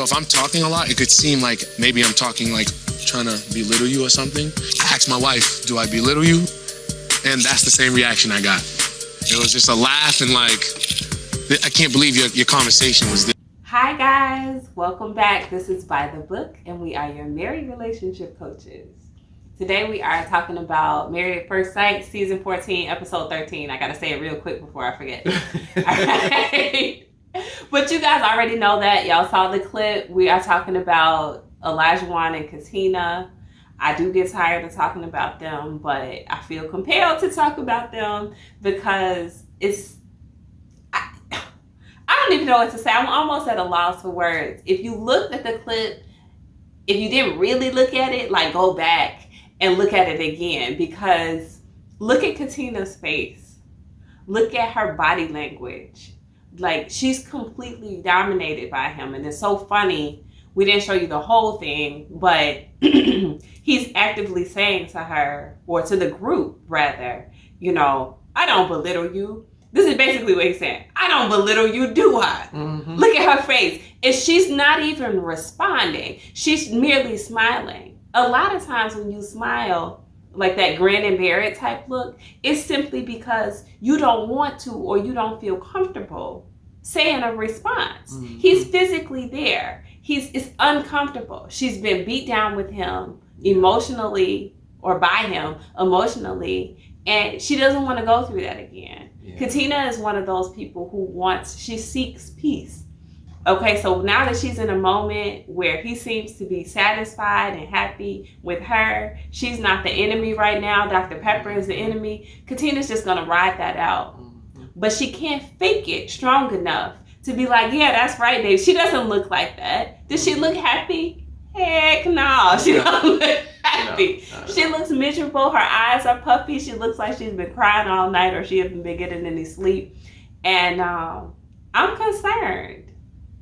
If I'm talking a lot, it could seem like maybe I'm talking like trying to belittle you or something. I asked my wife, do I belittle you? And that's the same reaction I got. It was just a laugh and like, I can't believe your conversation was this. Hi guys, welcome back. This is By the Book and we are your married relationship coaches. Today we are talking about Married at First Sight, season 14, episode 13. I gotta say it real quick before I forget. All right. But you guys already know that. Y'all saw the clip. We are talking about Olajuwon and Katina. I do get tired of talking about them, but I feel compelled to talk about them because I don't even know what to say. I'm almost at a loss for words. If you looked at the clip, if you didn't really look at it, like go back and look at it again, because look at Katina's face. Look at her body language. Like, she's completely dominated by him. And it's so funny. We didn't show you the whole thing, but he's actively saying to her, or to the group rather, you know, I don't belittle you. This is basically what he's saying. I don't belittle you, do I? Mm-hmm. Look at her face. And she's not even responding. She's merely smiling. A lot of times when you smile, like that grin and bear it type look, it's simply because you don't want to or you don't feel comfortable saying a response. Mm-hmm. He's physically there. It's uncomfortable. She's been beat down with him emotionally, or by him emotionally, and she doesn't want to go through that again. Yeah. Katina is one of those people she seeks peace. Okay, so now that she's in a moment where he seems to be satisfied and happy with her, she's not the enemy right now. Dr. Pepper is the enemy. Katina's just going to ride that out. Mm-hmm. But she can't fake it strong enough to be like, yeah, that's right, babe. She doesn't look like that. Does she look happy? Heck no. She don't look happy. No. She looks miserable. Her eyes are puffy. She looks like she's been crying all night or she hasn't been getting any sleep. And I'm concerned.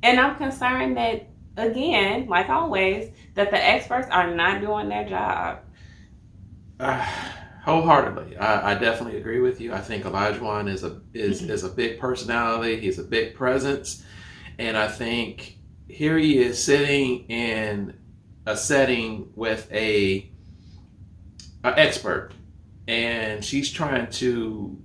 And I'm concerned that, again, like always, that the experts are not doing their job. Wholeheartedly. I definitely agree with you. I think Olajuwon is a big personality. He's a big presence. And I think here he is sitting in a setting with an expert. And she's trying to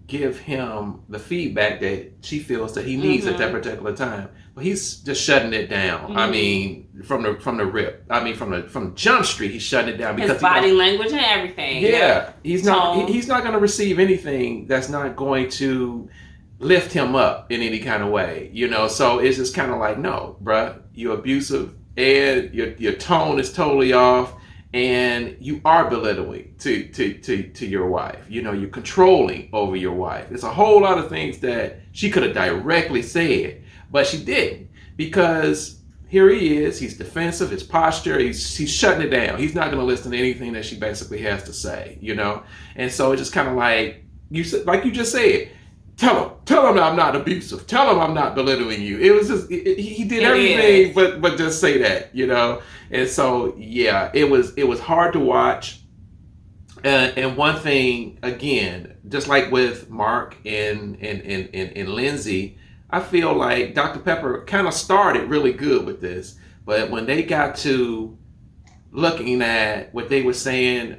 give him the feedback that she feels that he needs at that particular time. But he's just shutting it down. Mm-hmm. I mean, from the rip. I mean, from Jump Street, he's shutting it down because his body language and everything. Yeah, he's not going to receive anything that's not going to lift him up in any kind of way. You know, so it's just kind of like, no, bruh, you're abusive and your tone is totally off. And you are belittling to your wife. You know, you're controlling over your wife. There's a whole lot of things that she could have directly said, but she didn't, because here he is. He's defensive. His posture. He's shutting it down. He's not going to listen to anything that she basically has to say. You know, and so it's just kind of like you just said. Tell him I'm not abusive. Tell him I'm not belittling you. It was just he did everything but just say that, you know. And so yeah, it was hard to watch. And one thing again, just like with Mark and Lindsay, I feel like Dr. Pepper kind of started really good with this, but when they got to looking at what they were saying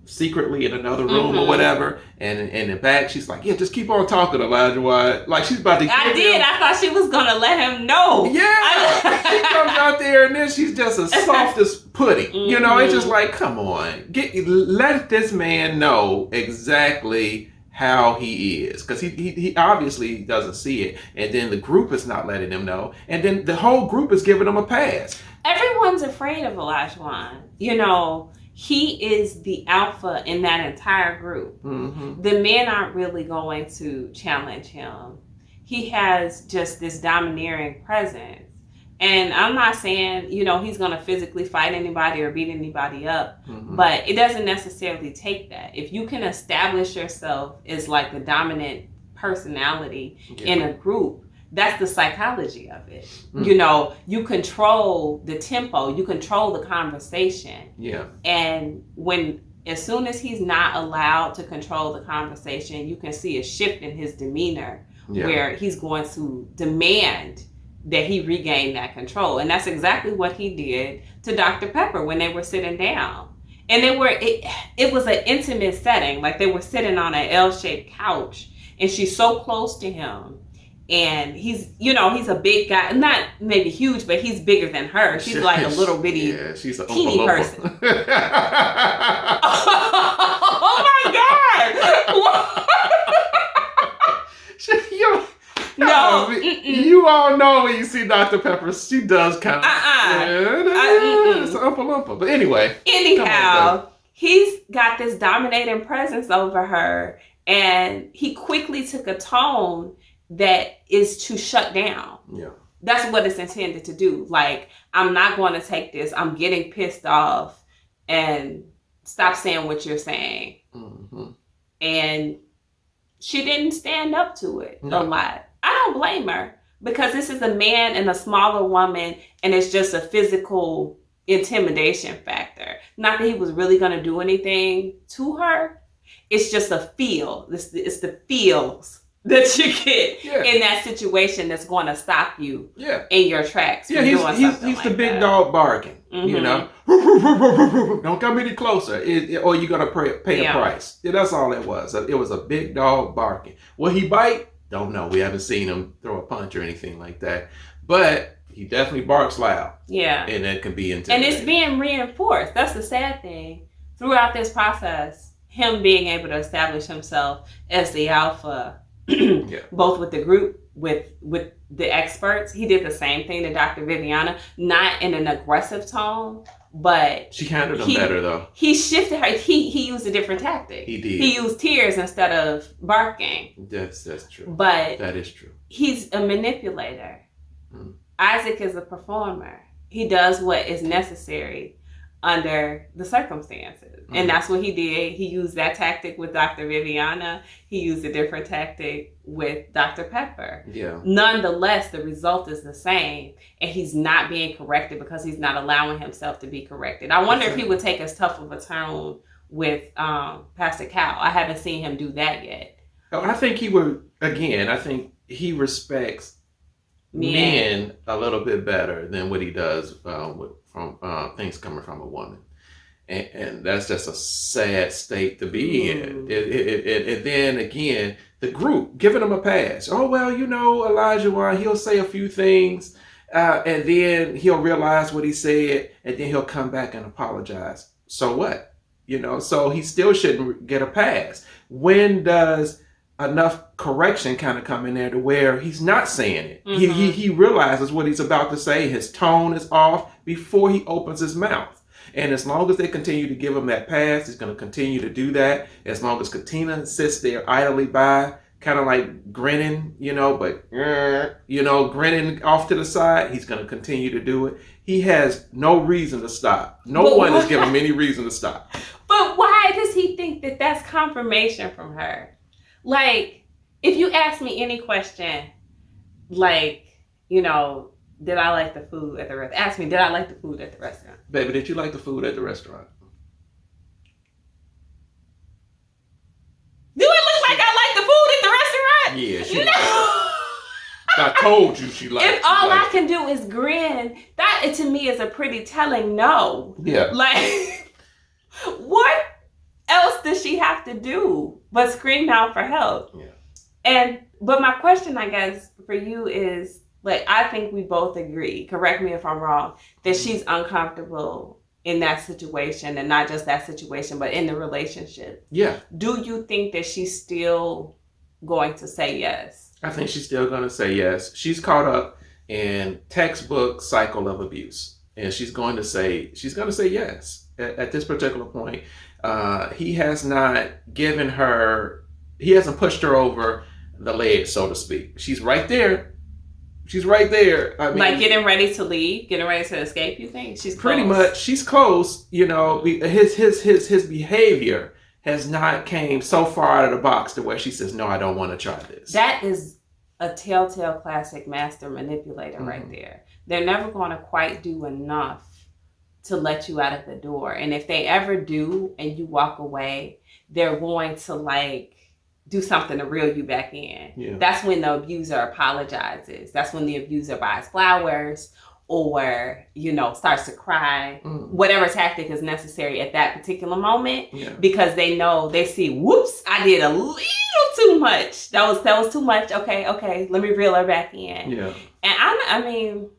secretly in another room or whatever, and in the back, she's like, yeah, just keep on talking, Olajuwon. Like, she's about to I thought she was going to let him know. Yeah. She comes out there, and then she's just as soft as pudding. Mm-hmm. You know, it's just like, come on. Let this man know exactly how he is, because he obviously doesn't see it, and then the group is not letting him know, and then the whole group is giving him a pass. Everyone's afraid of Olajuwon. You know, he is the alpha in that entire group. Mm-hmm. The men aren't really going to challenge him. He has just this domineering presence. And I'm not saying, you know, he's going to physically fight anybody or beat anybody up, but it doesn't necessarily take that. If you can establish yourself as like the dominant personality in a group, that's the psychology of it. You know, you control the tempo, you control the conversation. Yeah. And as soon as he's not allowed to control the conversation, you can see a shift in his demeanor where he's going to demand that he regained that control. And that's exactly what he did to Dr. Pepper when they were sitting down. And it was an intimate setting. Like they were sitting on an L-shaped couch and she's so close to him. And he's a big guy, not maybe huge, but he's bigger than her. She's like a little bitty, she's a teeny person. Oh my God! No, you all know when you see Dr. Pepper, she does kind of it's an umpa. But anyhow, he's got this dominating presence over her, and he quickly took a tone that is to shut down. Yeah. That's what it's intended to do. Like, I'm not going to take this. I'm getting pissed off, and stop saying what you're saying. Mm-hmm. And she didn't stand up to it a lot. I don't blame her, because this is a man and a smaller woman, and it's just a physical intimidation factor. Not that he was really going to do anything to her. It's just a feel. It's the feels that you get in that situation that's going to stop you in your tracks. Yeah, he's the big dog barking. Mm-hmm. You know, don't come any closer, or you're gonna pay a price. Yeah, that's all it was. It was a big dog barking. Will he bite? Don't know. We haven't seen him throw a punch or anything like that. But he definitely barks loud. Yeah, and that can be intimidating. And it's being reinforced. That's the sad thing. Throughout this process, him being able to establish himself as the alpha. Both with the group, with the experts. He did the same thing to Dr. Viviana, not in an aggressive tone, but she handled him better though. He shifted her. He used a different tactic. He did. He used tears instead of barking. That's true. But that is true. He's a manipulator. Isaac is a performer. He does what is necessary under the circumstances. And that's what he did. He used that tactic with Dr. Viviana. He used a different tactic with Dr. Pepper. Yeah. Nonetheless, the result is the same. And he's not being corrected because he's not allowing himself to be corrected. I wonder if he would take as tough of a tone with Pastor Cal. I haven't seen him do that yet. I think he would, again, I think he respects men a little bit better than what he does from things coming from a woman. And that's just a sad state to be in. And then again, the group giving him a pass. Oh, well, Olajuwon, he'll say a few things and then he'll realize what he said and then he'll come back and apologize. So what? So he still shouldn't get a pass. When does enough correction kind of come in there to where he's not saying it? Mm-hmm. He realizes what he's about to say. His tone is off before he opens his mouth. And as long as they continue to give him that pass, he's going to continue to do that. As long as Katina sits there idly by, kind of like grinning, but grinning off to the side, he's going to continue to do it. He has no reason to stop. No one has given him any reason to stop. But why does he think that that's confirmation from her? Like, if you ask me any question, like, did I like the food at the restaurant? Ask me, did I like the food at the restaurant? Baby, did you like the food at the restaurant? Do it look like I like the food at the restaurant? Yeah, she I told you she liked it. If all I can do is grin, that to me is a pretty telling no. Yeah. Like, what else does she have to do but scream out for help? Yeah. But my question, I guess, for you is, like, I think we both agree, correct me if I'm wrong, that she's uncomfortable in that situation, and not just that situation, but in the relationship. Yeah. Do you think that she's still going to say yes? I think she's still going to say yes. She's caught up in textbook cycle of abuse, and she's going to say yes at this particular point. He has not given her, he hasn't pushed her over the ledge, so to speak. She's right there. She's right there. I mean, like getting ready to leave, getting ready to escape. You think she's close? Pretty much. She's close. His behavior has not came so far out of the box to where she says, "No, I don't want to try this." That is a telltale classic master manipulator right there. They're never going to quite do enough to let you out of the door, and if they ever do, and you walk away, they're going to do something to reel you back in. Yeah. That's when the abuser apologizes. That's when the abuser buys flowers or, starts to cry. Whatever tactic is necessary at that particular moment, because they see, whoops, I did a little too much. That was too much. Okay, let me reel her back in. Yeah. And I mean,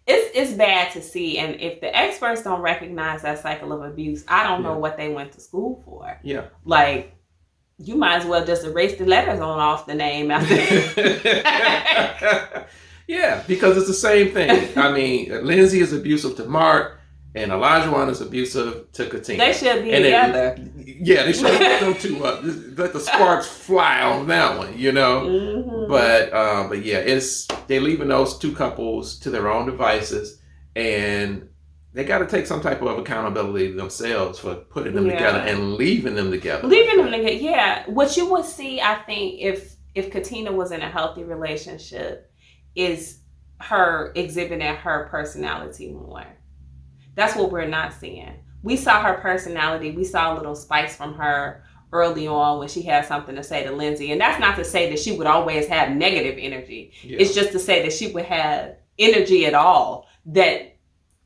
it's bad to see. And if the experts don't recognize that cycle of abuse, I don't know what they went to school for. Yeah. Like, you might as well just erase the letters on off the name after. Yeah, because it's the same thing. I mean, Lindsay is abusive to Mark, and Olajuwon is abusive to Katina. They should be together. They should put them two up. Let the sparks fly on that one, Mm-hmm. But yeah, they're leaving those two couples to their own devices, and they got to take some type of accountability themselves for putting them together and leaving them together. Yeah. What you would see, I think, if Katina was in a healthy relationship, is her exhibiting her personality more. That's what we're not seeing. We saw her personality. We saw a little spice from her early on when she had something to say to Lindsay. And that's not to say that she would always have negative energy. Yeah. It's just to say that she would have energy at all that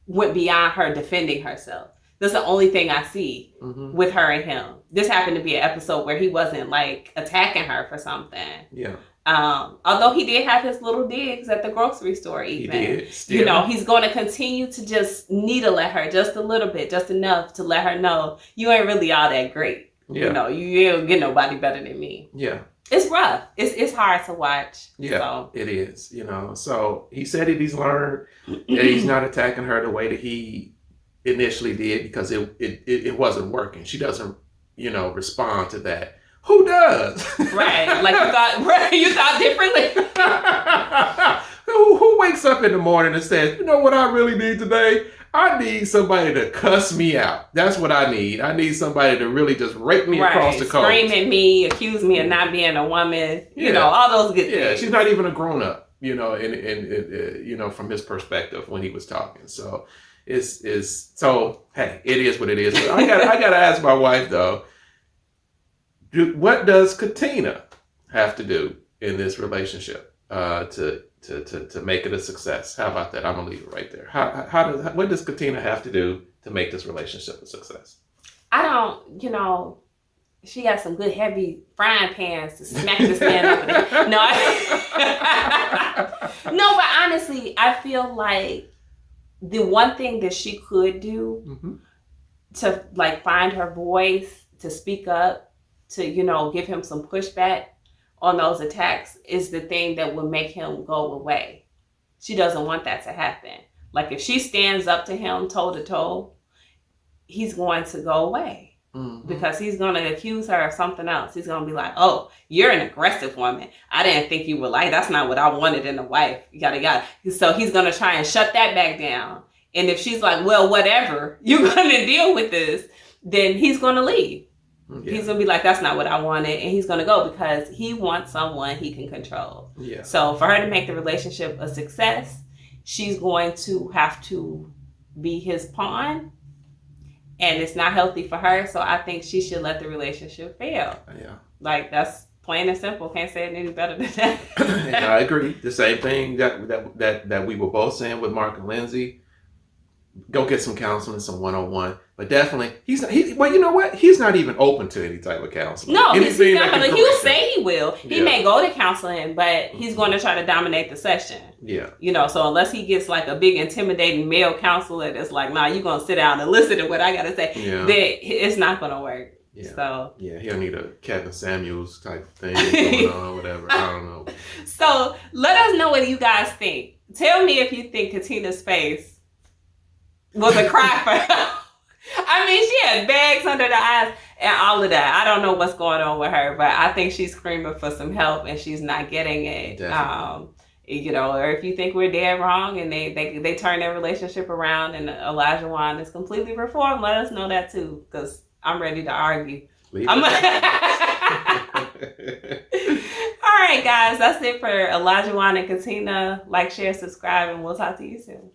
went beyond her defending herself. That's the only thing I see with her and him. This happened to be an episode where he wasn't like attacking her for something. Yeah. Although he did have his little digs at the grocery store even. He did. Still. He's going to continue to just needle at her just a little bit, just enough to let her know you ain't really all that great. Yeah. You don't get nobody better than me. Yeah. It's rough. It's hard to watch. Yeah, so. It is. So he said that he's learned that he's not attacking her the way that he initially did because it wasn't working. She doesn't, respond to that. Who does? Right. Like you thought differently. Who wakes up in the morning and says, you know what I really need today? I need somebody to cuss me out. That's what I need. I need somebody to really just rake me across the coast. Scream at me, accuse me of not being a woman. All those good things. Yeah, she's not even a grown up. In from his perspective when he was talking. So hey, it is what it is. But I gotta ask my wife though. What does Katina have to do in this relationship to make it a success? How about that? I'm gonna leave it right there. What does Katina have to do to make this relationship a success? I don't, she has some good heavy frying pans to smack this man over there. No, but honestly, I feel like the one thing that she could do to like find her voice, to speak up, to, give him some pushback on those attacks is the thing that will make him go away. She doesn't want that to happen. Like if she stands up to him toe to toe, he's going to go away because he's going to accuse her of something else. He's going to be like, oh, you're an aggressive woman. I didn't think you were like, that's not what I wanted in a wife. Yada. So he's going to try and shut that back down. And if she's like, well, whatever, you're going to deal with this, then he's going to leave. Yeah. He's going to be like, that's not what I wanted. And he's going to go because he wants someone he can control. Yeah. So for her to make the relationship a success, she's going to have to be his pawn. And it's not healthy for her. So I think she should let the relationship fail. Yeah. Like, that's plain and simple. Can't say it any better than that. And I agree. The same thing that we were both saying with Mark and Lindsay. Go get some counseling, some one-on-one. But definitely, well, you know what? He's not even open to any type of counseling. No, he'll say he will. He may go to counseling, but he's going to try to dominate the session. Yeah. So unless he gets like a big intimidating male counselor that's like, nah, you're going to sit down and listen to what I got to say, then it's not going to work. Yeah. So he'll need a Kevin Samuels type thing going on, whatever. I don't know. So let us know what you guys think. Tell me if you think Katina's face was a cry for her. I mean, she had bags under the eyes and all of that. I don't know what's going on with her, but I think she's screaming for some help and she's not getting it. Definitely. Or if you think we're dead wrong and they turn their relationship around and Olajuwon is completely reformed, let us know that too, because I'm ready to argue. All right, guys, that's it for Olajuwon and Katina. Like, share, subscribe, and we'll talk to you soon.